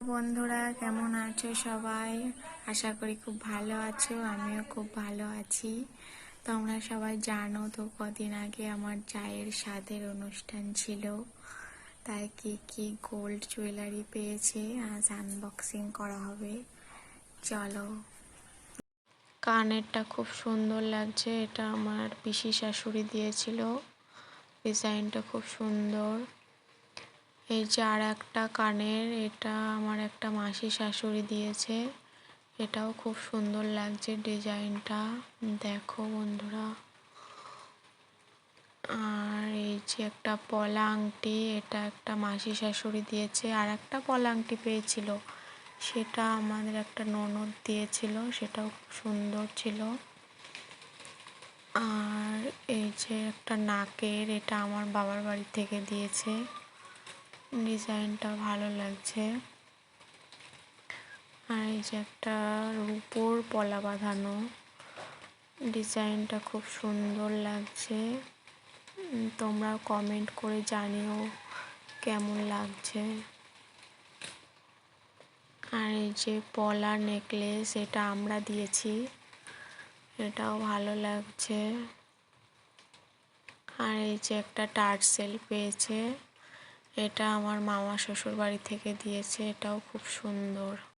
বন্ধুরা কেমন আছো সবাই? আশা করি খুব ভালো আছো, আমিও খুব ভালো আছি। তোমরা সবাই জানো তো কদিন আগে আমার জায়ের সাধের অনুষ্ঠান ছিল, তাই কি কি গোল্ড জুয়েলারি পেয়েছে আজ আনবক্সিং করা হবে। চলো। কানেরটা খুব সুন্দর লাগছে, এটা আমার পিসি শাশুড়ি দিয়েছিল। ডিজাইনটা খুব সুন্দর। এই যে আর একটা কানের, এটা আমার একটা মাসি শাশুড়ি দিয়েছে, এটাও খুব সুন্দর লাগছে ডিজাইনটা, দেখো বন্ধুরা। আর এই যে একটা পলা আংটি, এটা একটা মাসি শাশুড়ি দিয়েছে। আর একটা পলা আংটি পেয়েছিল, সেটা আমাদের একটা ননদ দিয়েছিল, সেটাও খুব সুন্দর ছিল। আর এই যে একটা নাকের, এটা আমার বাবার বাড়ি থেকে দিয়েছে, ডিজাইনটা ভালো লাগছে। আর এই যে একটা রূপোর পলা বাঁধানো, ডিজাইনটা খুব সুন্দর লাগছে। তোমরা কমেন্ট করে জানিও কেমন লাগছে। আর এই যে পলা নেকলেস, এটা আমরা দিয়েছি, এটাও ভালো লাগছে। আর এই যে একটা টার্সেল পেয়েছে, এটা আমার মামা শ্বশুর বাড়ি থেকে দিয়েছে, এটাও খুব সুন্দর।